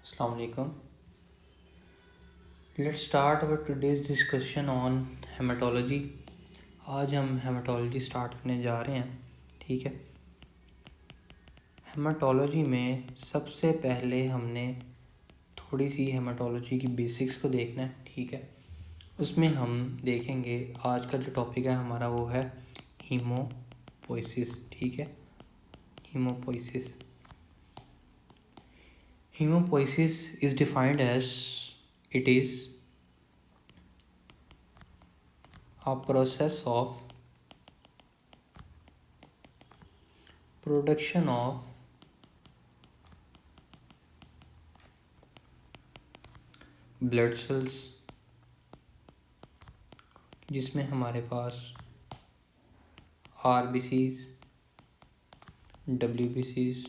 Assalamu alaikum. Let's start our today's discussion on hematology. आज हम haematology start करने जा रहे हैं. ठीक है. हेमाटोलॉजी में सबसे पहले हमने थोड़ी सी हेमाटोलॉजी की बेसिक्स को देखना है. ठीक है. उसमें हम देखेंगे आज का जो टॉपिक है हमारा वो है हीमोपोइसिस. ठीक है. Haemopoiesis. Hemopoiesis is defined as it is a process of production of blood cells जिसमें हमारे पास RBCs, WBCs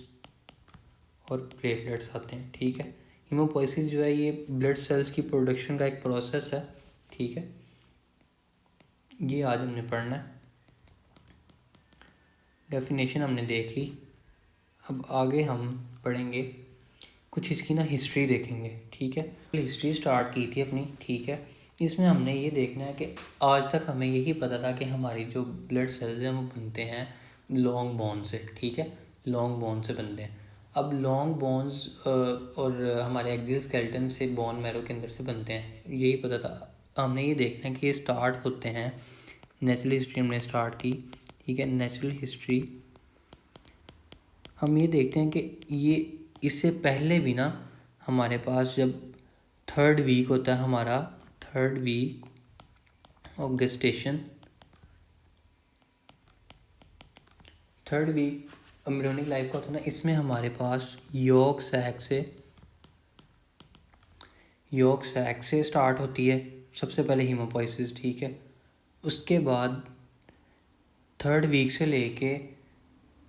और प्लेटलेट्स आते हैं. ठीक है. हीमोपोइसिस जो है ये ब्लड सेल्स की प्रोडक्शन का एक प्रोसेस है. ठीक है. ये आज हमने पढ़ना है. डेफिनेशन हमने देख ली. अब आगे हम पढ़ेंगे कुछ इसकी ना हिस्ट्री देखेंगे. ठीक है. हिस्ट्री स्टार्ट की थी अपनी. ठीक है. इसमें हमने ये देखना है कि आज तक हमें यही पता था कि हमारी जो ब्लड सेल्स हैं वो बनते हैं लॉन्ग बोन से. ठीक है. लॉन्ग बोन से बनते हैं. अब लॉन्ग बोन्स और हमारे एक्सियल स्केलेटन से बोन मैरो के अंदर से बनते हैं. यही पता था. हमने ये देखना है कि ये स्टार्ट होते हैं. नेचुरल हिस्ट्री हमने स्टार्ट की. ठीक है. नेचुरल हिस्ट्री हम ये देखते हैं कि ये इससे पहले भी ना हमारे पास जब थर्ड वीक होता है हमारा third week of gestation, third week embryonic life का होता है ना, इसमें हमारे पास यॉर्क सैक से स्टार्ट होती है सबसे पहले हीमोपोइसिस. ठीक है. उसके बाद थर्ड वीक से लेके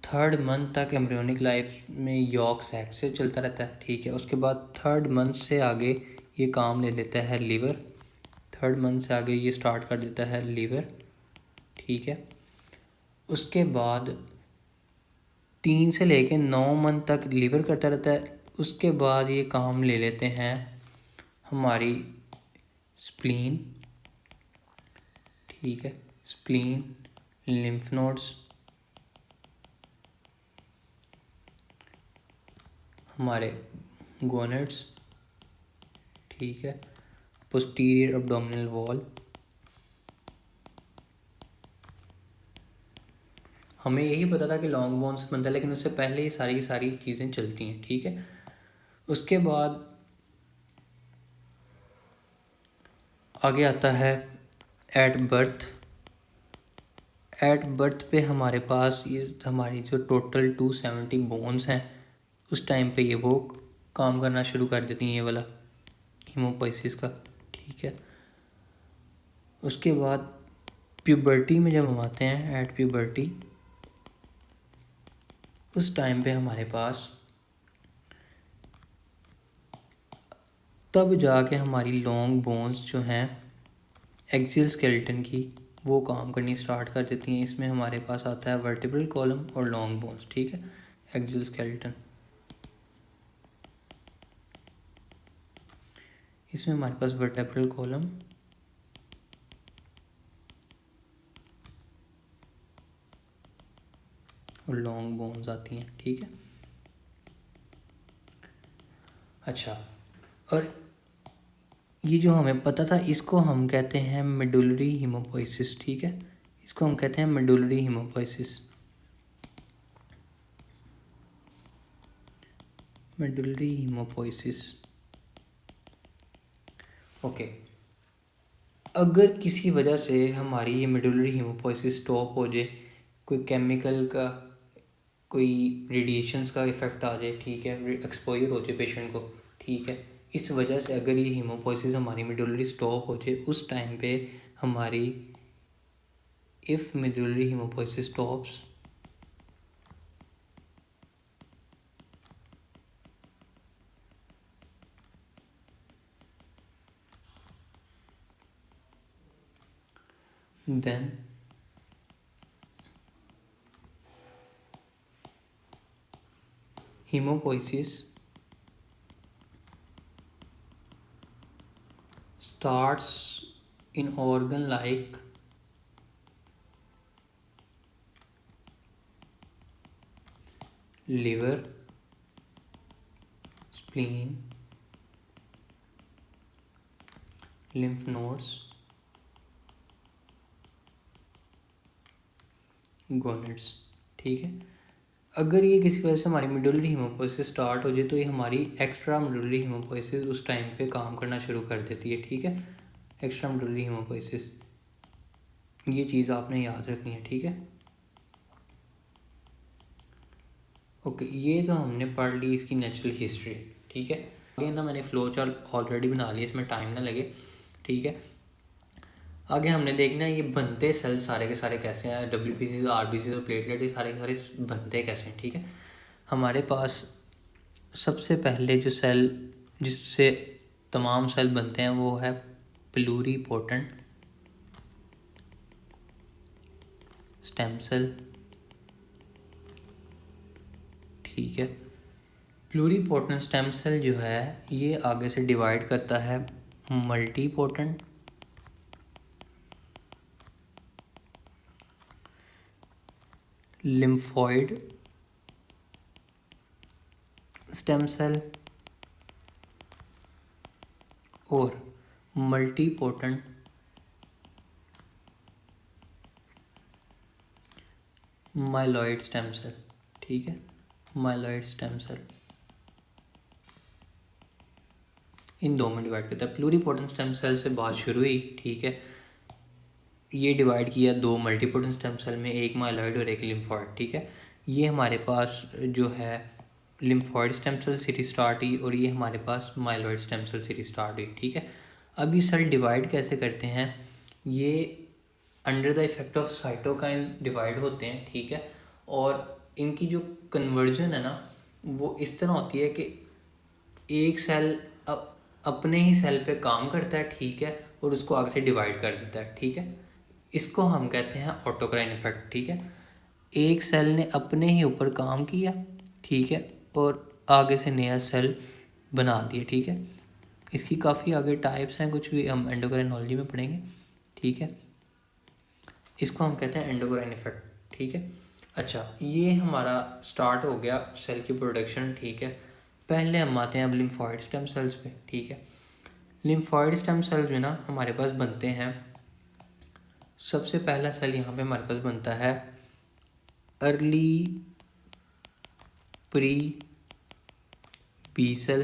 थर्ड मंथ तक एम्ब्रियोनिक लाइफ में यॉर्क सैक से चलता रहता है. ठीक है. उसके बाद थर्ड मंथ से आगे ये काम ले लेता है लीवर. थर्ड मंथ से आगे ये स्टार्ट कर देता है लीवर. ठीक है. उसके बाद 3 से लेके 9 मंथ तक लीवर करता रहता है. उसके बाद ये काम ले लेते हैं हमारी स्प्लीन. ठीक है. स्प्लीन, लिम्फ नोड्स, हमारे गोनेड्स. ठीक है. Posterior abdominal wall. हमें यही पता था कि लॉन्ग बोन से बनता है लेकिन उससे पहले ही सारी चीज़ें चलती हैं. ठीक है. उसके बाद आगे आता है एट बर्थ. एट बर्थ पे हमारे पास ये हमारी जो टोटल 270 बोन्स हैं उस टाइम पे ये वो काम करना शुरू कर देती हैं ये वाला हीमोपोइसिस का. ठीक है. उसके बाद प्यूबर्टी में जब हम आते हैं एट प्यूबर्टी, उस टाइम पे हमारे पास तब जाके हमारी लॉन्ग बोन्स जो हैं एक्सियल स्केलेटन की वो काम करनी स्टार्ट कर देती हैं. इसमें हमारे पास आता है वर्टिब्रल कॉलम और लॉन्ग बोन्स. ठीक है. एक्सियल स्केलेटन, इसमें हमारे पास वर्टेब्रल कॉलम और लॉन्ग बोन्स आती हैं. ठीक है. अच्छा. और ये जो हमें पता था इसको हम कहते हैं मेडुलरी हीमोपोइसिस. ठीक है. इसको हम कहते हैं medullary haemopoiesis. Medullary haemopoiesis. Okay. अगर किसी वजह से हमारी ये मेडुलरी हीमोपोइसिस स्टॉप हो जाए, कोई केमिकल का कोई रेडिएशंस का इफ़ेक्ट आ जाए. ठीक है. एक्सपोजर हो जाए पेशेंट को. ठीक है. इस वजह से अगर ये हीमोपोइसिस हमारी मेडुलरी स्टॉप हो जाए उस टाइम पे हमारी if medullary haemopoiesis stops then hemopoiesis starts in organ like liver, spleen, lymph nodes, gonads. ठीक है, अगर ये किसी वजह से हमारी मिडुलरी हीमोपोइसिस स्टार्ट हो जाए तो ये हमारी एक्स्ट्रा मिडुलरी हीमोपोइसिस उस टाइम पे काम करना शुरू कर देती है। ठीक है, एक्स्ट्रा मिडुलरी हीमोपोइसिस, ये चीज़ आपने याद रखनी है। ठीक है, ओके, ये तो हमने पढ़ ली इसकी नेचुरल हिस्ट्री। ठीक है, आगे ना मैंने फ्लो चार्ट ऑलरेडी बना लिया, इसमें टाइम ना लगे। ठीक है, आगे हमने देखना है ये बनते सेल सारे के सारे कैसे हैं, WBC, RBC और प्लेटलेट, ये सारे के सारे बनते कैसे हैं। ठीक है, हमारे पास सबसे पहले जो सेल जिससे तमाम सेल बनते हैं वो है प्लूरीपोटेंट स्टेम सेल। ठीक है, प्लूरीपोटेंट स्टेम सेल जो है ये आगे से डिवाइड करता है मल्टीपोटेंट लिम्फॉइड स्टेम सेल और मल्टीपोटेंट माइलॉइड स्टेम सेल। ठीक है, माइलॉइड स्टेम सेल इन दो में डिवाइड करता है। प्लूरीपोटेंट स्टेम सेल से बात शुरू हुई। ठीक है, ये डिवाइड किया दो मल्टीपोटेंट स्टेम सेल में, एक माइलॉइड और एक लिम्फॉइड। ठीक है, ये हमारे पास जो है lymphoid stem cell series start हुई और ये हमारे पास myeloid stem cell series start हुई। ठीक है, अब ये सेल डिवाइड कैसे करते हैं, ये under the effect of cytokines divide होते हैं। ठीक है, और इनकी जो कन्वर्जन है ना वो इस तरह होती है कि एक सेल अपने ही सेल पे काम करता है। ठीक है, और उसको आगे से डिवाइड कर देता है। ठीक है, इसको हम कहते हैं ऑटोक्राइन इफेक्ट। ठीक है, एक सेल ने अपने ही ऊपर काम किया। ठीक है, और आगे से नया सेल बना दिया। ठीक है, इसकी काफ़ी आगे टाइप्स हैं, कुछ भी हम एंडोक्राइनोलॉजी में पढ़ेंगे। ठीक है, इसको हम कहते हैं एंडोक्राइन इफेक्ट। ठीक है, अच्छा, ये हमारा स्टार्ट हो गया सेल की प्रोडक्शन। ठीक है, पहले हम आते हैं अब लिम्फॉइड स्टेम सेल्स पे। ठीक है, लिम्फॉइड स्टेम सेल्स में ना हमारे पास बनते हैं, सबसे पहला सेल यहाँ पे हमारे पास बनता है अर्ली प्री बी सेल।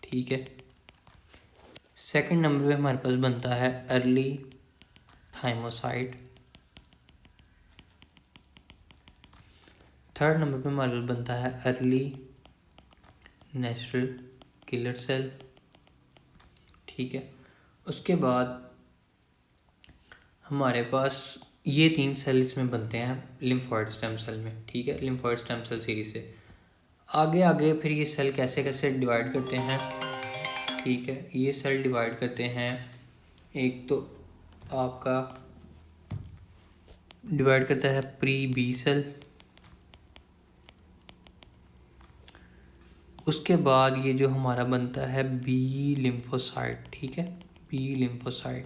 ठीक है, सेकंड नंबर पे हमारे पास बनता है अर्ली थाइमोसाइट। थर्ड नंबर पे हमारे पास बनता है अर्ली नेचुरल किलर सेल। ठीक है, उसके बाद हमारे पास ये तीन सेल इसमें बनते हैं लिम्फॉइड स्टेम सेल में। ठीक है, लिम्फॉइड स्टेम सेल सीरीज से आगे आगे फिर ये सेल कैसे कैसे डिवाइड करते हैं। ठीक है, ये सेल डिवाइड करते हैं, एक तो आपका डिवाइड करता है प्री बी सेल, उसके बाद ये जो हमारा बनता है बी लिम्फोसाइट। ठीक है, बी लिम्फोसाइट।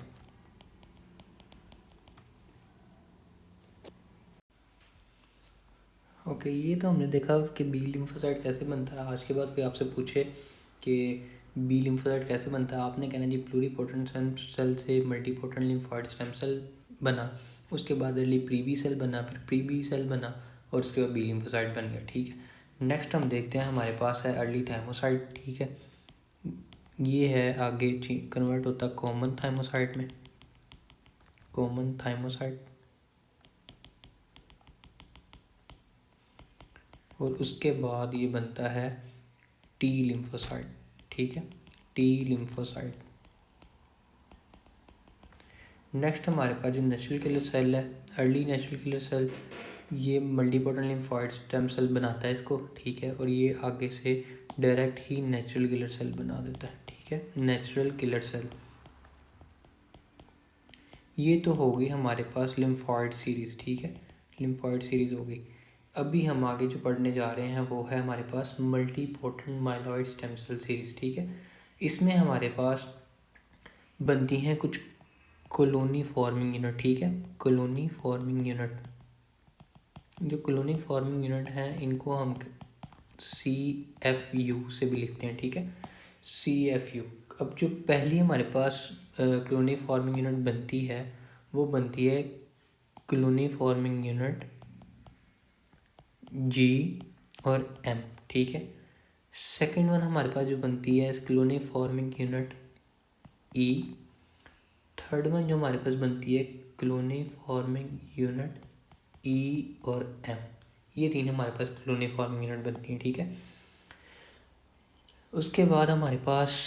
ओके, ये तो हमने देखा कि बी लिम्फोसाइट कैसे बनता है। आज के बाद कोई आपसे पूछे कि बी लिम्फोसाइट कैसे बनता है, आपने कहना जी प्लूरीपोटेंट स्टेम सेल से मल्टीपोटेंट लिम्फॉइड स्टेम सेल बना, उसके बाद अर्ली प्री बी सेल बना, फिर प्री बी सेल बना और उसके बाद बी लिम्फोसाइट बन गया। ठीक है, नेक्स्ट हम देखते हैं हमारे पास है अर्ली थाइमोसाइट। ठीक है, ये है आगे कन्वर्ट होता है कॉमन थाइमोसाइट में, कॉमन थाइमोसाइट, और उसके बाद ये बनता है टी लिम्फोसाइट। ठीक है, टी लिम्फोसाइट। नेक्स्ट हमारे पास जो नेचुरल किलर सेल है, अर्ली नेचुरल किलर सेल, ये मल्टीपोटेंट लिम्फॉइड स्टेम सेल बनाता है इसको। ठीक है, और ये आगे से डायरेक्ट ही नेचुरल किलर सेल बना देता है। ठीक है, नेचुरल किलर सेल। ये तो हो गई हमारे पास लिम्फॉइड सीरीज। ठीक है, लिम्फॉइड सीरीज हो गई। अभी हम आगे जो पढ़ने जा रहे हैं वो है हमारे पास multipotent myeloid stem cell series. ठीक है, इसमें हमारे पास बनती हैं कुछ कॉलोनी फॉर्मिंग यूनिट, ठीक है, कॉलोनी फॉर्मिंग यूनिट। जो कॉलोनी फॉर्मिंग यूनिट हैं इनको हम CFU से भी लिखते हैं, ठीक है, CFU। अब जो पहली हमारे पास कॉलोनी फॉर्मिंग यूनिट बनती है वो बनती है कॉलोनी फॉर्मिंग यूनिट G और M, ठीक है। सेकेंड वन हमारे पास जो बनती है colony forming unit E। Third one जो हमारे पास बनती है कॉलोनी फॉर्मिंग यूनिट E और M। ये तीन हमारे पास कॉलोनी फॉर्मिंग यूनिट बनती हैं, ठीक है। उसके बाद हमारे पास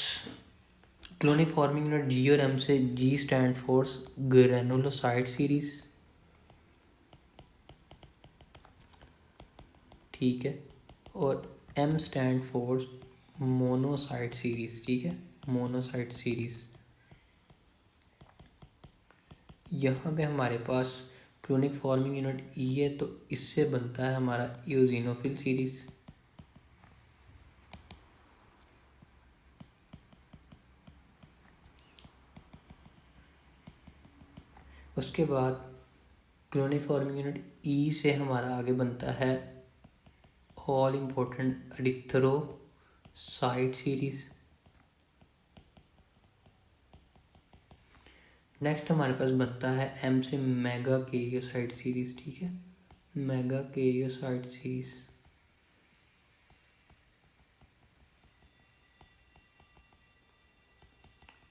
कॉलोनी फॉर्मिंग यूनिट G और M से G stand for granulocyte series, ठीक है, और M stand for monocyte series, ठीक है, मोनोसाइट सीरीज। यहाँ पे हमारे पास क्लोनिक फॉर्मिंग यूनिट E है तो इससे बनता है हमारा इओजिनोफिल सीरीज। उसके बाद क्लोनिक फॉर्मिंग यूनिट E से हमारा आगे बनता है all important erythrocyte series. Next हमारे पास बनता है M से मेगा कैरियोसाइट सीरीज, ठीक है, मेगा कैरियोसाइट सीरीज।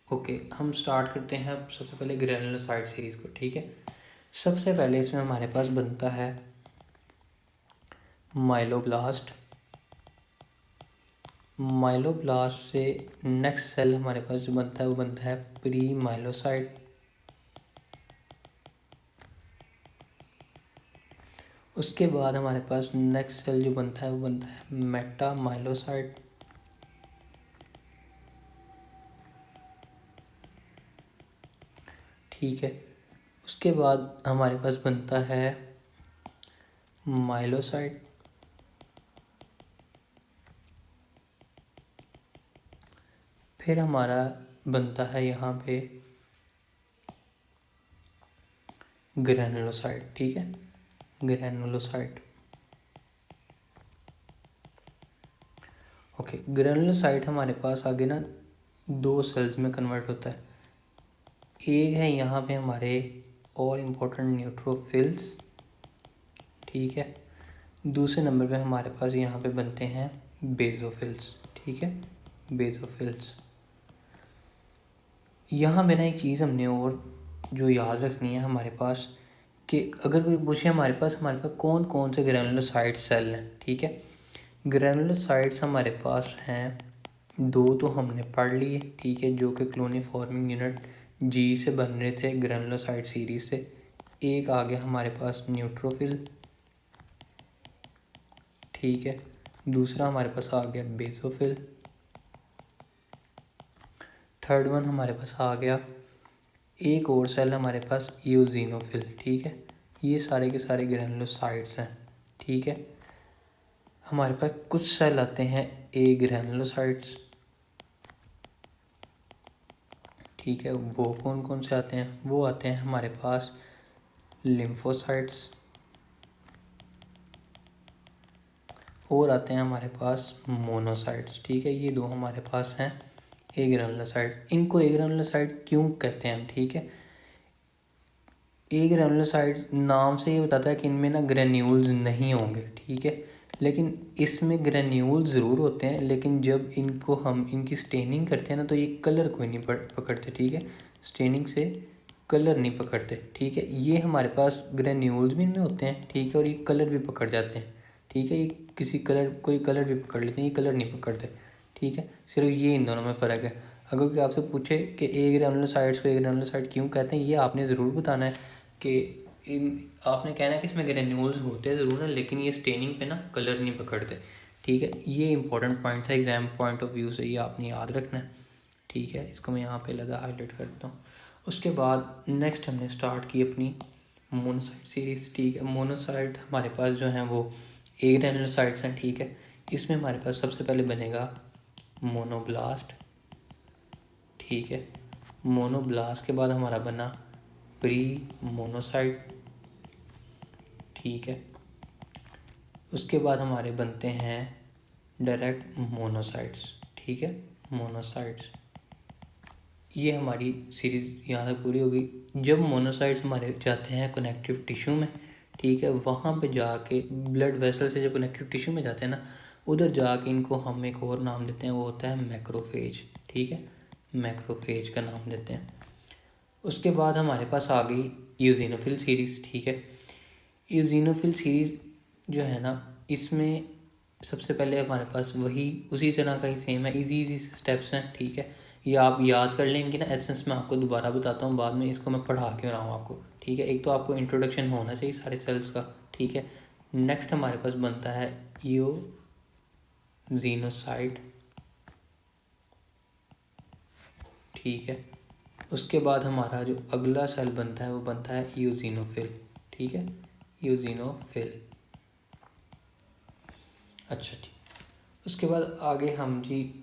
ओके, हम स्टार्ट करते हैं अब सबसे पहले ग्रेनुलोसाइट सीरीज को, ठीक है। सबसे पहले इसमें हमारे पास बनता है माइलोब्लास्ट। माइलोब्लास्ट से नेक्स्ट सेल हमारे पास जो बनता है वो बनता है प्री माइलोसाइट। उसके बाद हमारे पास नेक्स्ट सेल जो बनता है वो बनता है मेटा माइलोसाइट। ठीक है, उसके बाद हमारे पास बनता है माइलोसाइट। फिर हमारा बनता है यहाँ पे ग्रेनुलोसाइट, ठीक है, ग्रेनुलोसाइट। ओके, ग्रेनुलोसाइट हमारे पास आगे ना दो सेल्स में कन्वर्ट होता है। एक है यहाँ पे हमारे और इम्पोर्टेंट न्यूट्रोफिल्स, ठीक है। दूसरे नंबर पे हमारे पास यहाँ पे बनते हैं बेसोफिल्स, ठीक है, बेसोफिल्स। यहाँ पे ना एक चीज़ हमने और जो याद रखनी है हमारे पास कि अगर कोई पूछे हमारे पास कौन कौन से ग्रेनुलोसाइट सेल हैं, ठीक है। ग्रेनुलोसाइट्स हमारे पास हैं दो तो हमने पढ़ लिए, ठीक है, जो कि क्लोनी फॉर्मिंग यूनिट G से बन रहे थे ग्रेनुलोसाइट सीरीज से। एक आ गया हमारे पास न्यूट्रोफिल, ठीक है, दूसरा हमारे पास आ गया बेसोफिल, थर्ड वन हमारे पास आ गया एक और सेल हमारे पास इओजिनोफिल, ठीक है। ये सारे के सारे ग्रेनुलोसाइट्स हैं, ठीक है। हमारे पास कुछ सेल आते हैं ए ग्रेनुलोसाइट्स, ठीक है, वो कौन कौन से आते हैं, वो आते हैं हमारे पास लिम्फोसाइट्स, और आते हैं हमारे पास मोनोसाइट्स, ठीक है। ये दो हमारे पास हैं ए ग्रेनुलोसाइट। इनको ए ग्रेनुलोसाइट क्यों कहते हैं हम, ठीक है। ए ग्रेनुलोसाइट नाम से ये बताता है कि इनमें ना ग्रेन्यूल्स नहीं होंगे, ठीक है, लेकिन इसमें ग्रेन्यूल्स ज़रूर होते हैं, लेकिन जब इनको हम इनकी स्टेनिंग करते हैं ना तो ये कलर कोई नहीं पकड़ते, ठीक है, स्टेनिंग से कलर नहीं पकड़ते, ठीक है। ये हमारे पास ग्रेन्यूल्स भी इनमें होते हैं, ठीक है, और ये कलर भी पकड़ जाते हैं, ठीक है। ये कोई कलर भी पकड़ लेते हैं, ये कलर नहीं पकड़ते, ठीक है। सिर्फ ये इन दोनों में फ़र्क है। अगर कोई आपसे पूछे कि ए ग्रेनुलोसाइट्स को ए ग्रेनुलोसाइट क्यों कहते हैं, ये आपने ज़रूर बताना है कि इन आपने कहना है कि इसमें ग्रेन्यूल्स होते ज़रूर हैं लेकिन ये स्टेनिंग पे ना कलर नहीं पकड़ते, ठीक है। ये इंपॉर्टेंट पॉइंट था एग्जाम पॉइंट ऑफ व्यू से, ये आपने याद रखना है, ठीक है। इसको मैं यहाँ पे लगा हाईलाइट करता हूँ। उसके बाद नेक्स्ट हमने स्टार्ट की अपनी मोनोसाइट सीरीज, ठीक है। मोनोसाइट हमारे पास जो हैं वो ए ग्रेनुलोसाइट्स हैं, ठीक है। इसमें हमारे पास सबसे पहले बनेगा मोनोब्लास्ट, ठीक है। मोनोब्लास्ट के बाद हमारा बना प्री मोनोसाइट, ठीक है। उसके बाद हमारे बनते हैं डायरेक्ट मोनोसाइट्स, ठीक है, मोनोसाइट्स। ये हमारी सीरीज़ यहाँ तक पूरी होगी। जब मोनोसाइट्स हमारे जाते हैं कनेक्टिव टिश्यू में, ठीक है, वहाँ पे जाके ब्लड वेसल से जब कनेक्टिव टिश्यू में जाते हैं ना, उधर जाके इनको हम एक और नाम देते हैं, वो होता है मैक्रोफेज, ठीक है, मैक्रोफेज का नाम देते हैं। उसके बाद हमारे पास आ गई यूजिनोफिल सीरीज़, ठीक है। यूजिनोफिल सीरीज़ जो है ना, इसमें सबसे पहले हमारे पास वही उसी तरह का ही सेम है, इजी स्टेप्स हैं, ठीक है। ये आप याद कर लेंगे ना, एसेंस मैं आपको दोबारा बताता हूँ बाद में, इसको मैं पढ़ा क्यों रहा हूँ आपको, ठीक है। एक तो आपको इंट्रोडक्शन होना चाहिए सारे सेल्स का, ठीक है। नेक्स्ट हमारे पास बनता है ईओजीनोसाइट, ठीक है। उसके बाद हमारा जो अगला सेल बनता है वो बनता है ईओजिनोफिल, ठीक है, ईओजिनोफिल। अच्छा ठीक। उसके बाद आगे हम जी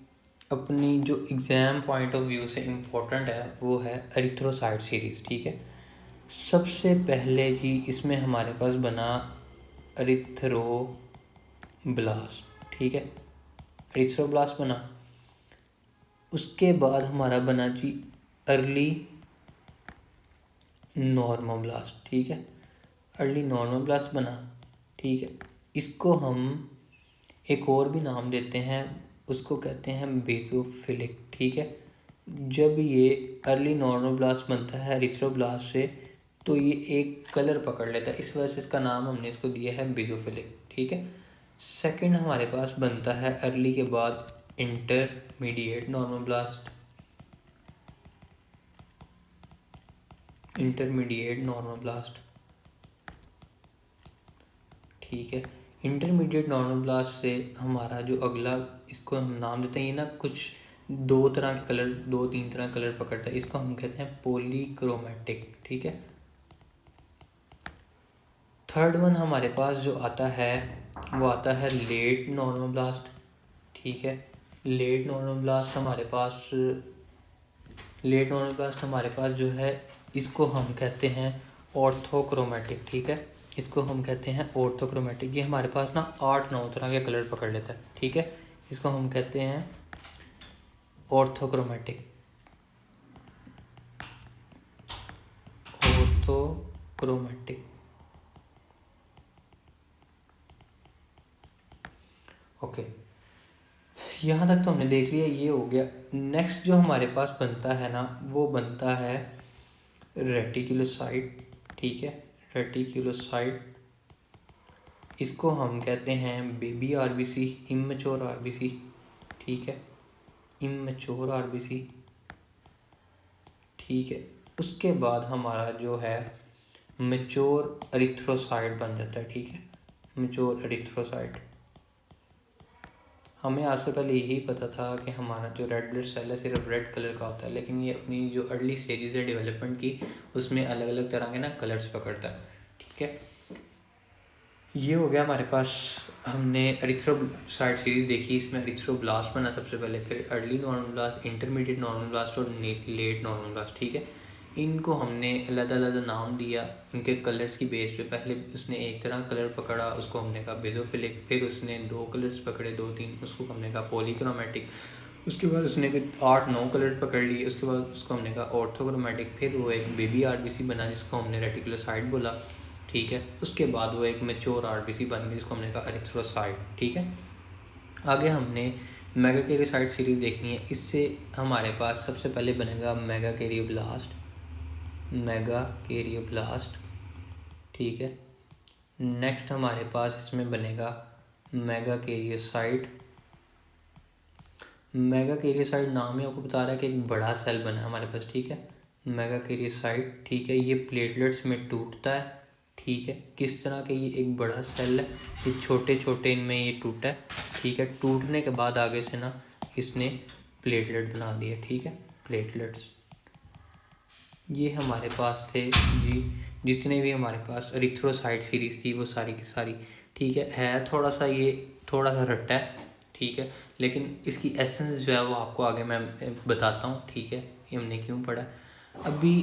अपनी जो एग्ज़ाम पॉइंट ऑफ व्यू से इम्पोर्टेंट है वो है एरिथ्रोसाइट सीरीज़, ठीक है। सबसे पहले जी इसमें हमारे पास बना एरिथ्रोब्लास्ट, ठीक है, एरिथ्रोब्लास्ट बना। उसके बाद हमारा बना जी अर्ली नॉर्मोब्लास्ट, ठीक है, अर्ली नॉर्मोब्लास्ट बना, ठीक है। इसको हम एक और भी नाम देते हैं, उसको कहते हैं बेसोफिलिक, ठीक है। जब ये अर्ली नॉर्मोब्लास्ट बनता है एरिथ्रोब्लास्ट से, तो ये एक कलर पकड़ लेता है, इस वजह से इसका नाम हमने इसको दिया है बेसोफिलिक, ठीक है। सेकंड हमारे पास बनता है अर्ली के बाद इंटरमीडिएट नॉर्मोब्लास्ट, इंटरमीडिएट नॉर्मोब्लास्ट, ठीक है। इंटरमीडिएट नॉर्मोब्लास्ट से हमारा जो अगला, इसको हम नाम देते हैं, ये ना कुछ दो तरह के कलर, दो तीन तरह कलर पकड़ता है, इसको हम कहते हैं पॉलीक्रोमैटिक, ठीक है। थर्ड वन हमारे पास जो आता है वो आता है लेट नॉर्मोब्लास्ट, ठीक है। लेट नॉर्मोब्लास्ट हमारे पास, लेट नॉर्मोब्लास्ट हमारे पास जो है, इसको हम कहते हैं ऑर्थोक्रोमैटिक, ठीक है, इसको हम कहते हैं ऑर्थोक्रोमैटिक। ये हमारे पास ना 8-9 तरह के कलर पकड़ लेता है, ठीक है, इसको हम कहते हैं ऑर्थोक्रोमैटिक, ऑर्थोक्रोमैटिक, ओके। यहाँ तक तो हमने देख लिया, ये हो गया। नेक्स्ट जो हमारे पास बनता है ना, वो बनता है रेटिकुलोसाइट, ठीक है, रेटिकुलोसाइट। इसको हम कहते हैं बेबी आरबीसी, इमेच्योर आरबीसी, ठीक है, इमेच्योर आरबीसी, ठीक है। उसके बाद हमारा जो है मैच्योर एरिथ्रोसाइट बन जाता है, ठीक है, मैच्योर एरिथ्रोसाइट। हमें आज से पहले यही पता था कि हमारा जो रेड ब्लड सेल है सिर्फ रेड कलर का होता है, लेकिन ये अपनी जो अर्ली स्टेजेस है डेवलपमेंट की, उसमें अलग अलग तरह के ना कलर्स पकड़ता है, ठीक है। ये हो गया हमारे पास, हमने एरिथ्रोसाइट सीरीज़ देखी, इसमें एरिथ्रोब्लास्ट बना सबसे पहले, फिर अर्ली नॉर्मोब्लास्ट, इंटरमीडिएट नॉर्मोब्लास्ट और लेट नॉर्मोब्लास्ट, ठीक है। इनको हमने अलग अलग नाम दिया उनके कलर्स की बेस पे। पहले उसने एक तरह कलर पकड़ा, उसको हमने कहा बेसोफिलिक, फिर उसने दो कलर्स पकड़े, दो तीन, उसको हमने कहा पॉलीक्रोमैटिक। उसके बाद उसने 8-9 कलर पकड़ लिए, उसके बाद उसको हमने कहा ऑर्थोक्रोमैटिक। फिर वो एक बेबी आरबीसी बना जिसको हमने रेटिकुलोसाइट बोला, ठीक है। उसके बाद वो एक मैच्योर आरबीसी बन गई जिसको हमने कहा एरिथ्रोसाइट, ठीक है। आगे हमने मेगाकैरियोसाइट सीरीज़ देखनी है। इससे हमारे पास सबसे पहले बनेगा मेगाकैरियोब्लास्ट, मेगाकैरियोब्लास्ट, ठीक है। नेक्स्ट हमारे पास इसमें बनेगा मेगाकैरियोसाइट। मेगाकैरियोसाइट नाम ही आपको बता रहा है कि एक बड़ा सेल बना है हमारे पास, ठीक है, मेगाकैरियोसाइट, ठीक है। ये प्लेटलेट्स में टूटता है, ठीक है। किस तरह के, ये एक बड़ा सेल है, ये छोटे छोटे इनमें ये टूटा है, ठीक है। टूटने के बाद आगे से ना इसने प्लेटलेट बना दिया, ठीक है, प्लेटलेट्स। ये हमारे पास थे जी, जितने भी हमारे पास एरिथ्रोसाइट सीरीज़ थी वो सारी की सारी, ठीक है। थोड़ा सा ये थोड़ा सा रट्टा है, ठीक है, लेकिन इसकी एसेंस जो है वो आपको आगे मैं बताता हूँ, ठीक है, ये हमने क्यों पढ़ा। अभी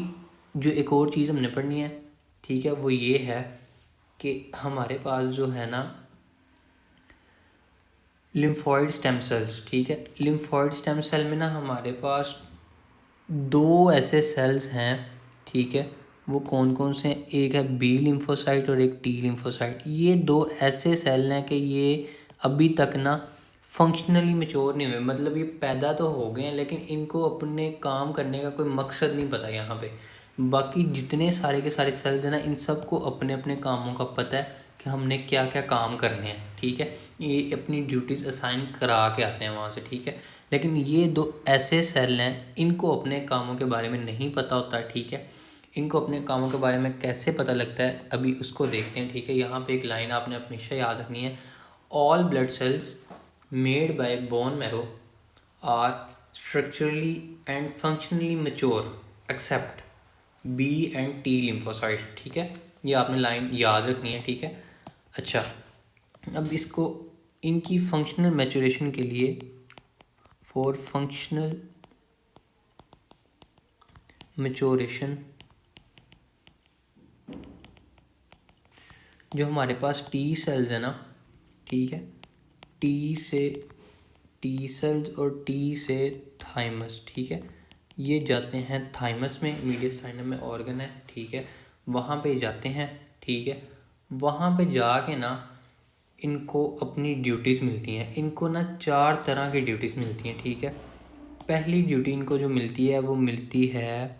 जो एक और चीज़ हमने पढ़नी है, ठीक है, वो ये है कि हमारे पास जो है ना लिम्फॉइड स्टेम सेल्स, ठीक है, लिम्फॉइड स्टेम सेल में ना हमारे पास दो ऐसे सेल्स हैं, ठीक है, वो कौन कौन से हैं, एक है बी लिम्फोसाइट और एक टी लिम्फोसाइट। ये दो ऐसे सेल हैं कि ये अभी तक ना फंक्शनली मैच्योर नहीं हुए, मतलब ये पैदा तो हो गए हैं लेकिन इनको अपने काम करने का कोई मकसद नहीं पता यहाँ पे। बाकी जितने सारे के सारे सेल्स हैं ना, इन सबको अपने अपने कामों का पता है कि हमने क्या क्या काम करने हैं, ठीक है, ये अपनी ड्यूटीज़ असाइन करा के आते हैं वहाँ से, ठीक है। लेकिन ये दो ऐसे सेल हैं, इनको अपने कामों के बारे में नहीं पता होता, ठीक है। इनको अपने कामों के बारे में कैसे पता लगता है, अभी उसको देखते हैं, ठीक है। यहाँ पे एक लाइन आपने हमेशा याद रखनी है, all blood cells made by bone marrow are structurally and functionally mature except B and T lymphocyte, ठीक है। ये आपने लाइन याद रखनी है, ठीक है। अच्छा, अब इसको इनकी फंक्शनल मैच्योरेशन के लिए, फॉर फंक्शनल मैच्योरेशन, जो हमारे पास टी सेल्स है ना, ठीक है, टी से टी सेल्स और टी से थाइमस, ठीक है, ये जाते हैं थाइमस में, मीडियस्टाइनम में ऑर्गन है, ठीक है, वहाँ पे जाते हैं, ठीक है। वहाँ पे जाके ना इनको अपनी ड्यूटीज़ मिलती हैं। इनको ना 4 तरह की ड्यूटीज़ मिलती हैं, ठीक है। पहली ड्यूटी इनको जो मिलती है वो मिलती है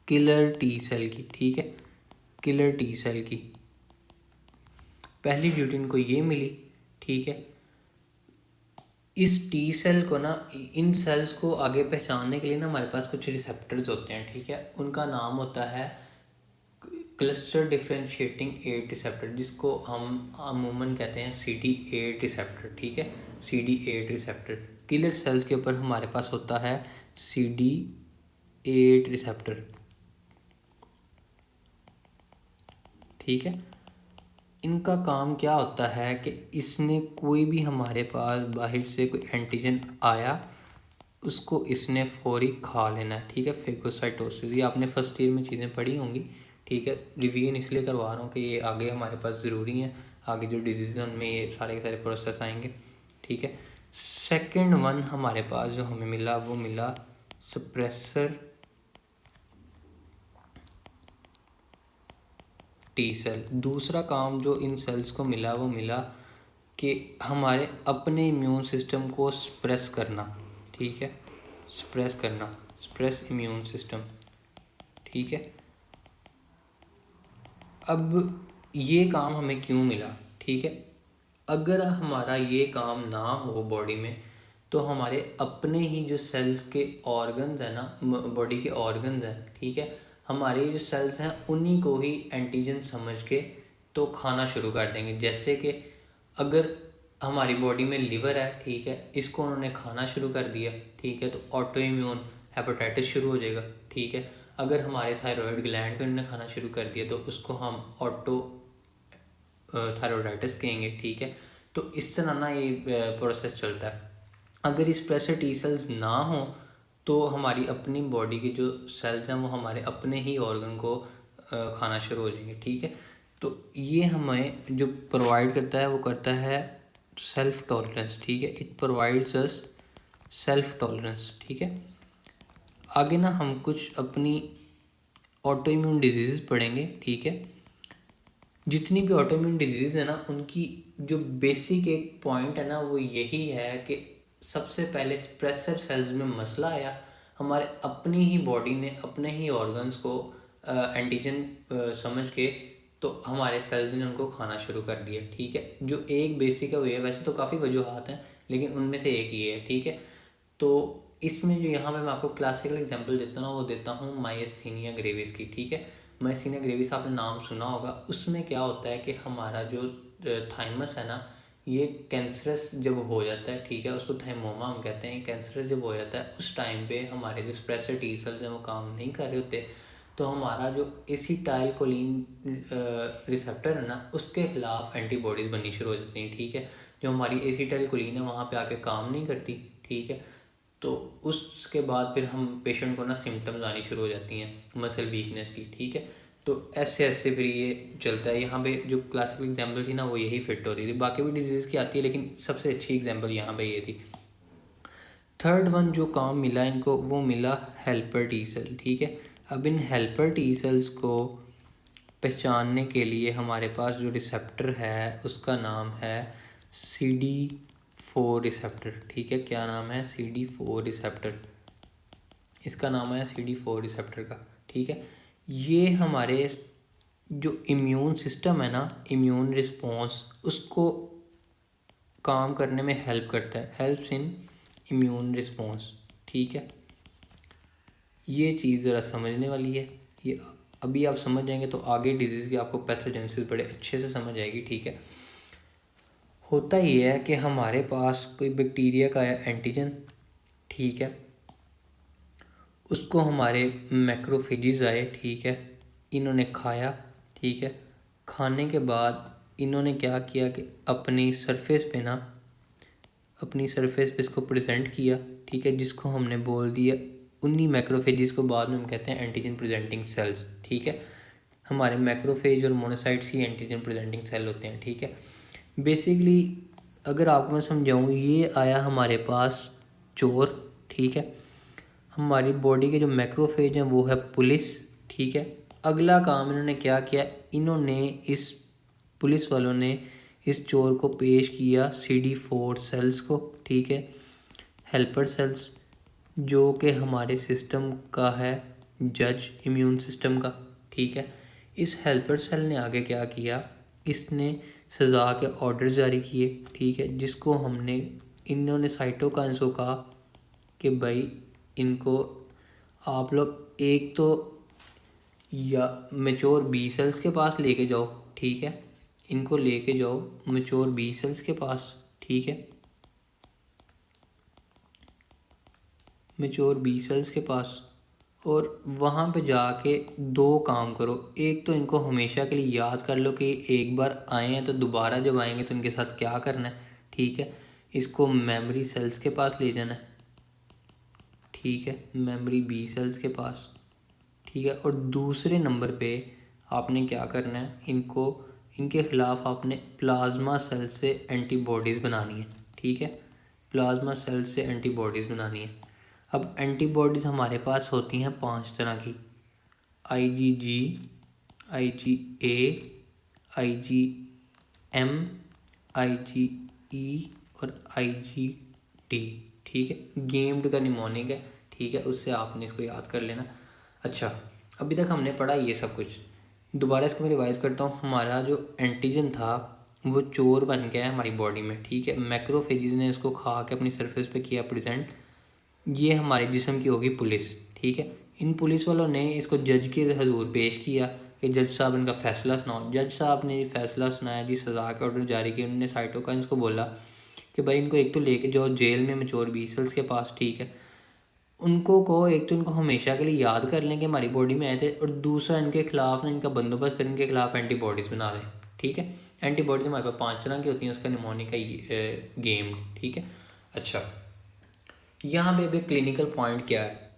किलर टी सेल की, ठीक है, किलर टी सेल की पहली ड्यूटी इनको ये मिली, ठीक है। इस टी सेल को ना, इन सेल्स को आगे पहचानने के लिए ना हमारे पास कुछ रिसेप्टर्स होते हैं, ठीक है। उनका नाम होता है क्लस्टर डिफरेंशिएटिंग एट रिसेप्टर, जिसको हम अमूमन कहते हैं CD8 रिसेप्टर, ठीक है, CD8 रिसेप्टर। किलर सेल्स के ऊपर हमारे पास होता है CD8 रिसेप्टर, ठीक है। इनका काम क्या होता है कि इसने कोई भी हमारे पास बाहर से कोई एंटीजन आया, उसको इसने फौरी खा लेना है, ठीक है। फेगोसाइटोसिस, ये आपने फर्स्ट ईयर में चीज़ें पढ़ी होंगी, ठीक है। रिवीजन इसलिए करवा रहा हूँ कि ये आगे हमारे पास ज़रूरी है, आगे जो डिसीजन में ये सारे के सारे प्रोसेस आएंगे, ठीक है। सेकंड वन हमारे पास जो हमें मिला वो मिला सप्रेसर टी सेल। दूसरा काम जो इन सेल्स को मिला वो मिला कि हमारे अपने इम्यून सिस्टम को सप्रेस करना, ठीक है, सप्रेस करना, सप्रेस इम्यून सिस्टम, ठीक है। अब ये काम हमें क्यों मिला, ठीक है। अगर हमारा ये काम ना हो बॉडी में, तो हमारे अपने ही जो सेल्स के ऑर्गन्स हैं ना, बॉडी के ऑर्गन्स हैं, ठीक है, हमारे जो सेल्स हैं उन्हीं को ही एंटीजन समझ के तो खाना शुरू कर देंगे। जैसे कि अगर हमारी बॉडी में लिवर है, ठीक है, इसको उन्होंने खाना शुरू कर दिया, ठीक है, तो ऑटो इम्यून हेपेटाइटिस शुरू हो जाएगा, ठीक है। अगर हमारे थायराइड ग्लैंड को उन्होंने खाना शुरू कर दिया तो उसको हम ऑटो थायराइडाइटिस कहेंगे, ठीक है। तो इस तरह ना ये प्रोसेस चलता है। अगर इस प्रेशर टी सेल्स ना हो तो हमारी अपनी बॉडी के जो सेल्स हैं वो हमारे अपने ही ऑर्गन को खाना शुरू हो जाएंगे, ठीक है। तो ये हमें जो प्रोवाइड करता है वो करता है सेल्फ टॉलरेंस, ठीक है, it provides us self tolerance, ठीक है। आगे ना हम कुछ अपनी ऑटो इम्यून डिजीज़ पढ़ेंगे, ठीक है। जितनी भी ऑटो इम्यून डिजीज़ है ना, उनकी जो बेसिक एक पॉइंट है ना वो यही है कि सबसे पहले स्प्रेसर सेल्स में मसला आया, हमारे अपनी ही बॉडी ने अपने ही ऑर्गन्स को एंटीजन समझ के तो हमारे सेल्स ने उनको खाना शुरू कर दिया, ठीक है। जो एक बेसिक है वो है, वैसे तो काफ़ी वजूहात हैं लेकिन उनमें से एक ही है, ठीक है। तो इसमें जो यहाँ पे मैं आपको क्लासिकल एग्जांपल देता हूँ वो देता हूँ माइस्थीनिया ग्रेविस की, ठीक है। माइस्थीनिया ग्रेविस आपने नाम सुना होगा। उसमें क्या होता है कि हमारा जो थाइमस है ना, ये कैंसरस जब हो जाता है, ठीक है, उसको थाइमोमा हम कहते हैं। कैंसरस जब हो जाता है उस टाइम पे हमारे जो स्प्रेसर टी सेल्स हैं वो काम नहीं कर रहे होते, तो हमारा जो एसिटाइल कोलिन रिसेप्टर है ना, उसके खिलाफ एंटीबॉडीज़ बननी शुरू हो जाती हैं, ठीक है। जो हमारी एसिटाइलकोलिन है वहाँ पे आके काम नहीं करती, ठीक है। तो उसके बाद फिर हम पेशेंट को ना सिम्टम्स आनी शुरू हो जाती हैं मसल वीकनेस की, ठीक है। तो ऐसे ऐसे फिर ये चलता है। यहाँ पे जो क्लासिकल एग्जांपल थी ना वो यही फिट हो रही थी, बाकी भी डिजीज़ की आती है लेकिन सबसे अच्छी एग्जांपल यहाँ पे ये थी। थर्ड वन जो काम मिला इनको वो मिला हेल्पर टी सेल, ठीक है। अब इन हेल्पर टी सेल्स को पहचानने के लिए हमारे पास जो रिसेप्टर है उसका नाम है CD4 रिसेप्टर, ठीक है। क्या नाम है? CD4 रिसेप्टर, इसका नाम है CD4 रिसेप्टर का, ठीक है। ये हमारे जो इम्यून सिस्टम है ना, इम्यून रिस्पॉन्स, उसको काम करने में हेल्प करता है, हेल्प्स इन इम्यून रिस्पॉन्स, ठीक है। ये चीज़ ज़रा समझने वाली है। ये अभी आप समझ जाएंगे तो आगे डिजीज़ की आपको पैथोजेनेसिस बड़े अच्छे से समझ आएगी, ठीक है। होता ये है कि हमारे पास कोई बैक्टीरिया का आया एंटीजन, ठीक है, उसको हमारे मैक्रोफेजेस आए, ठीक है, इन्होंने खाया, ठीक है। खाने के बाद इन्होंने क्या किया कि अपनी सरफेस पे इसको प्रेजेंट किया, ठीक है, जिसको हमने बोल दिया, उन्हीं मैक्रोफेजेस को बाद में हम कहते हैं एंटीजन प्रेजेंटिंग सेल्स, ठीक है। हमारे मैक्रोफेज और मोनोसाइट्स ही एंटीजन प्रेजेंटिंग सेल होते हैं, ठीक है। बेसिकली अगर आपको मैं समझाऊँ, ये आया हमारे पास चोर, ठीक है। हमारी बॉडी के जो मैक्रोफेज हैं वो है पुलिस, ठीक है। अगला काम इन्होंने क्या किया, इन्होंने इस पुलिस वालों ने इस चोर को पेश किया CD4 सेल्स को, ठीक है, हेल्पर सेल्स, जो कि हमारे सिस्टम का है जज, इम्यून सिस्टम का, ठीक है। इस हेल्पर सेल ने आगे क्या किया, इसने सज़ा के ऑर्डर जारी किए, ठीक है, जिसको इन्होंने साइटोकाइन्स को कहा कि भाई इनको आप लोग एक तो या मेच्योर बी सेल्स के पास लेके जाओ, ठीक है, इनको लेके जाओ मेच्योर बी सेल्स के पास, ठीक है, मेच्योर बी सेल्स के पास, और वहाँ पे जाके दो काम करो। एक तो इनको हमेशा के लिए याद कर लो कि एक बार आए हैं तो दोबारा जब आएंगे तो इनके साथ क्या करना है, ठीक है। इसको मेमोरी सेल्स के पास ले जाना है, ठीक है, मेमोरी बी सेल्स के पास, ठीक है। और दूसरे नंबर पे आपने क्या करना है, इनके ख़िलाफ़ आपने प्लाज्मा सेल से एंटीबॉडीज़ बनानी है, ठीक है, प्लाज्मा सेल से एंटीबॉडीज़ बनानी है। अब एंटीबॉडीज़ हमारे पास होती हैं 5 तरह की, IgG, IgA, IgM, IgE और IgD, ठीक है। गेम्ड का निमोनिक है, ठीक है, उससे आपने इसको याद कर लेना। अच्छा, अभी तक हमने पढ़ा ये सब कुछ, दोबारा इसको मैं रिवाइज़ करता हूँ। हमारा जो एंटीजन था वो चोर बन गया है हमारी बॉडी में, ठीक है। मैक्रोफेजेस ने इसको खा के अपनी सरफेस पे किया प्रेजेंट। ये हमारे जिस्म की होगी पुलिस, ठीक है। इन पुलिस वालों ने इसको जज के हजूर पेश किया कि जज साहब इनका फ़ैसला सुनाओ। जज साहब ने फ़ैसला सुनाया जी, सज़ा के ऑर्डर जारी किए। उन्होंने साइटोकाइन्स को बोला कि भाई इनको एक तो लेके जाओ जेल में मेच्योर बी सेल्स के पास, ठीक है। एक तो इनको हमेशा के लिए याद कर लें कि हमारी बॉडी में आए थे, और दूसरा इनके खिलाफ ना इनका बंदोबस्त करें, इनके खिलाफ एंटीबॉडीज़ बना लें, ठीक है। एंटीबॉडीज़ हमारे पास 5 तरह की होती हैं, उसका निमोनिक है गेम, ठीक है। अच्छा, यहाँ पे क्लिनिकल पॉइंट क्या है,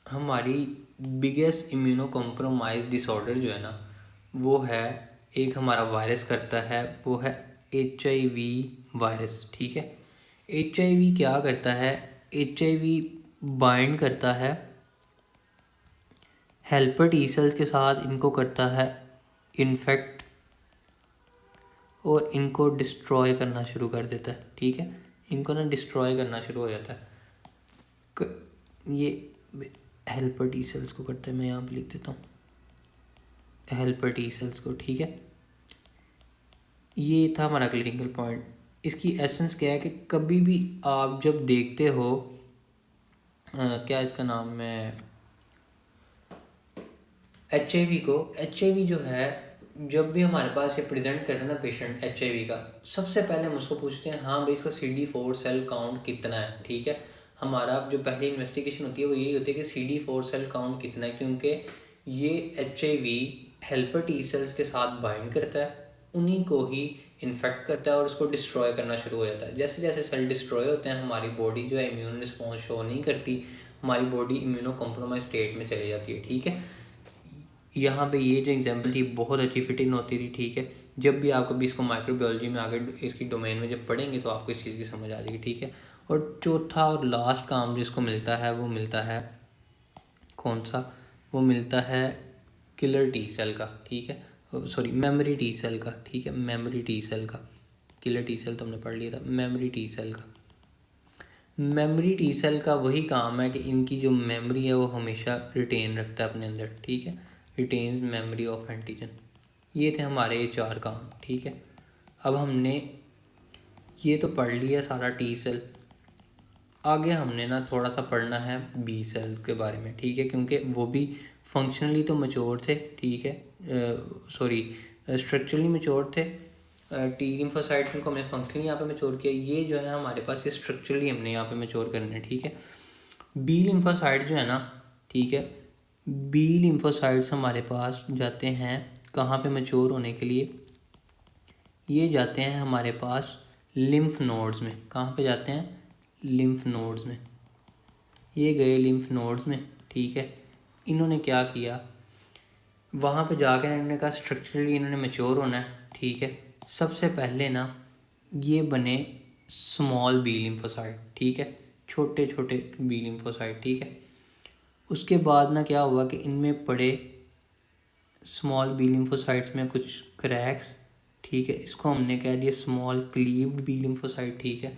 हमारी बिगेस्ट इम्यूनो कॉम्प्रोमाइज डिसऑर्डर जो है ना वो है, एक हमारा वायरस करता है, वो है HIV वायरस, ठीक है। HIV क्या करता है, HIV बाइंड करता है हेल्पर टी सेल्स के साथ, इनको करता है इन्फेक्ट और इनको डिस्ट्रॉय करना शुरू कर देता है, ठीक है। इनको ना डिस्ट्रॉय करना शुरू हो जाता है। ये हेल्पर टी सेल्स को करता है, मैं यहाँ पे लिख देता हूँ हेल्पर टी सेल्स को, ठीक है। ये था हमारा क्लिनिकल पॉइंट। इसकी एसेंस क्या है कि कभी भी आप जब देखते हो क्या इसका नाम है HIV को, HIV जो है जब भी हमारे पास ये प्रेजेंट करते हैं ना पेशेंट HIV का, सबसे पहले हम उसको पूछते हैं हाँ भाई इसका CD4 सेल काउंट कितना है, ठीक है। हमारा जो पहली इन्वेस्टिगेशन होती है वो यही होती है कि CD4 सेल काउंट कितना है, क्योंकि ये HIV हेल्पर टी सेल्स के साथ बाइंड करता है, उन्हीं को ही इन्फेक्ट करता है और उसको डिस्ट्रॉय करना शुरू हो जाता है। जैसे जैसे सेल डिस्ट्रॉय होते हैं हमारी बॉडी जो है इम्यून रिस्पॉन्स शो नहीं करती, हमारी बॉडी इम्यूनो कॉम्प्रोमाइज स्टेट में चली जाती है। ठीक है, यहाँ पे ये जो एग्जांपल थी बहुत अच्छी फिटिंग होती थी। ठीक है, जब भी आप कभी इसको माइक्रोबायोलॉजी में आगे इसकी डोमेन में जब पढ़ेंगे तो आपको इस चीज़ की समझ आ जाएगी। ठीक है, और चौथा और लास्ट काम जिसको मिलता है वो मिलता है कौन सा, वो मिलता है किलर टी सेल का। ठीक है, सॉरी मेमोरी टी सेल का। ठीक है, मेमोरी टी सेल का, किलर टी सेल तो हमने पढ़ लिया था, मेमोरी टी सेल का। मेमोरी टी सेल का वही काम है कि इनकी जो मेमोरी है वो हमेशा रिटेन रखता है अपने अंदर। ठीक है, रिटेन्स मेमोरी ऑफ एंटीजन। ये थे हमारे ये 4 काम। ठीक है, अब हमने ये तो पढ़ लिया सारा टी सेल। आगे हमने ना थोड़ा सा पढ़ना है बी सेल के बारे में। ठीक है, क्योंकि वो भी फंक्शनली तो मैच्योर थे। ठीक है, सॉरी स्ट्रक्चरली मैच्योर थे। टी लिम्फोसाइट्स को हमने फंक्शनली यहाँ पे मैच्योर किया, ये जो है हमारे पास ये स्ट्रक्चरली हमने यहाँ पे मैच्योर करने हैं। ठीक है, बी लिम्फोसाइट जो है ना, ठीक है, बी लिम्फोसाइट्स हमारे पास जाते हैं कहाँ पे मैच्योर होने के लिए, ये जाते हैं हमारे पास लिम्फ नोड्स में। कहाँ पे जाते हैं, लिम्फ नोड्स में। ये गए लिम्फ नोड्स में। ठीक है, इन्होंने क्या किया, वहाँ पे जाकर इन्होंने कहा स्ट्रक्चरली इन्होंने मैच्योर होना है। ठीक है, सबसे पहले ना ये बने स्मॉल बी लिम्फोसाइट। ठीक है, छोटे छोटे बी लिम्फोसाइट। ठीक है, उसके बाद ना क्या हुआ कि इनमें पड़े स्मॉल बी लिम्फोसाइट्स में कुछ क्रैक्स। ठीक है, इसको हमने कह दिया स्मॉल क्लीव्ड बी लिम्फोसाइट। ठीक है,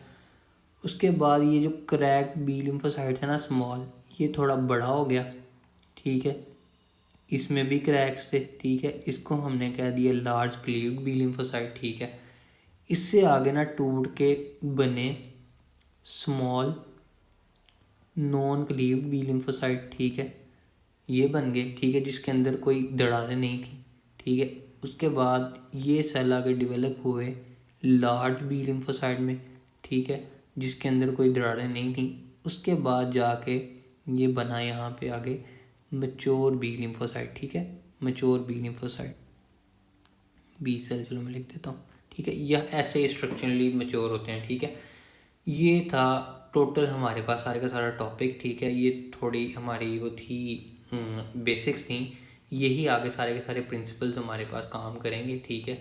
उसके बाद ये जो क्रैक बी लिम्फोसाइट है ना स्मॉल, ये थोड़ा बड़ा हो गया। ठीक है, इसमें भी क्रैक्स थे। ठीक है, इसको हमने कह दिया लार्ज क्लीव्ड बी लिम्फोसाइट। ठीक है, इससे आगे ना टूट के बने small non cleaved B lymphocyte. ठीक है, ये बन गए। ठीक है, जिसके अंदर कोई दरारें नहीं थी। ठीक है, उसके बाद ये सेल आगे डेवलप हुए लार्ज बी लिम्फोसाइट में। ठीक है, जिसके अंदर कोई दरारें नहीं थी। उसके बाद जाके ये बना यहाँ पे आगे मैच्योर बी लिम्फोसाइट। ठीक है, mature B lymphocyte, B cell चलो मैं लिख देता हूँ। ठीक है, यह ऐसे स्ट्रक्चरली मैच्योर होते हैं। ठीक है, ये था टोटल हमारे पास सारे का सारा टॉपिक। ठीक है, ये थोड़ी हमारी वो थी बेसिक्स थी, यही आगे सारे के सारे प्रिंसिपल्स हमारे पास काम करेंगे। ठीक है,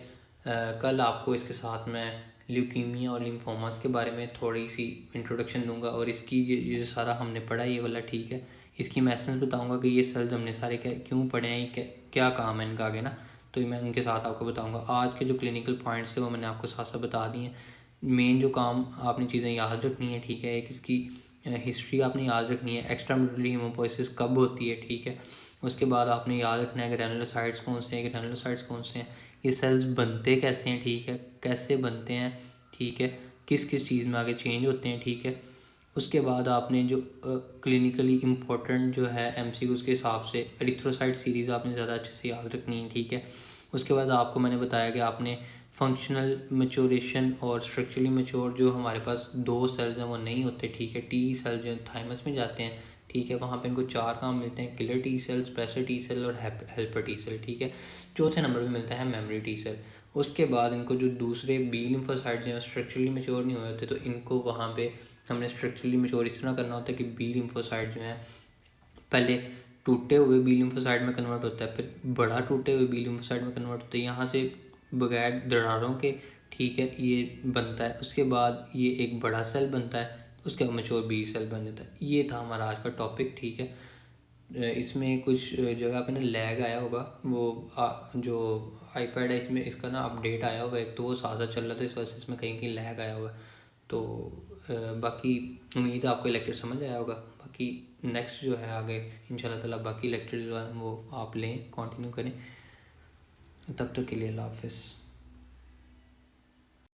कल आपको इसके साथ मैं ल्यूकीमिया और लिम्फोमास के बारे में थोड़ी सी इंट्रोडक्शन दूंगा और इसकी ये सारा हमने पढ़ा ये वाला। ठीक है, इसकी मैं एसेंस बताऊंगा कि ये सेल्स हमने सारे क्यों पढ़े हैं, क्या काम है इनका आगे ना, तो मैं उनके साथ आपको बताऊंगा। आज के जो क्लिनिकल पॉइंट्स थे वो मैंने आपको साथ साथ बता दिए। मेन जो काम आपने चीज़ें याद रखनी है। ठीक है, एक इसकी हिस्ट्री आपने याद रखनी है, एक्स्ट्रा मेडुलरी हीमोपोइसिस कब होती है। ठीक है, उसके बाद आपने याद रखना है ग्रैनुलोसाइट्स कौन से हैं, ग्रैनुलोसाइट्स कौन से हैं, ये सेल्स बनते कैसे हैं। ठीक है, कैसे बनते हैं। ठीक है, किस किस चीज़ में आगे चेंज होते हैं। ठीक है, उसके बाद आपने जो क्लिनिकली इम्पोर्टेंट जो है एमसीक्यूज़ के हिसाब से एरिथ्रोसाइट सीरीज़ आपने ज़्यादा अच्छे से याद रखनी है। ठीक है, उसके बाद आपको मैंने बताया कि आपने फंक्शनल मैच्योरेशन और स्ट्रक्चरली मैच्योर जो हमारे पास 2 सेल्स हैं वो नहीं होते। ठीक है, टी सेल जो थाइमस में जाते हैं। ठीक है, वहाँ पे इनको 4 काम मिलते हैं, killer T cell, special T cell और हेल्पर टी सेल। ठीक है, चौथे नंबर पे मिलता है मेमोरी टी सेल। उसके बाद इनको जो दूसरे बी लिम्फोसाइट्स हैं स्ट्रक्चरली मैच्योर नहीं हुए होते, तो इनको वहाँ पे हमने स्ट्रक्चरली मैच्योर इस तरह करना होता है कि बी लिम्फोसाइट जो है पहले टूटे हुए बी लिम्फोसाइट में कन्वर्ट होता है, फिर बड़ा टूटे हुए बी लिम्फोसाइट में कन्वर्ट होता है, यहाँ से बगैर दरारों के। ठीक है, ये बनता है, उसके बाद ये एक बड़ा सेल बनता है, उसके बाद मैच्योर बी सेल बन जाता है। ये था हमारा आज का टॉपिक। ठीक है, इसमें कुछ जगह पे ना लैग आया होगा, वो जो आईपैड है इसमें इसका ना अपडेट आया हुआ है, एक तो वो साथ चल रहा था, इस वजह से इसमें कहीं कहीं लैग आया हुआ है। तो बाकी उम्मीद है आपको लेक्चर समझ आया होगा। बाकी नेक्स्ट जो है आगे इंशाल्लाह ताला बाकी लेक्चर जो है वो आप लें, कंटिन्यू करें। तब तक के लिए अल्लाह हाफिज़।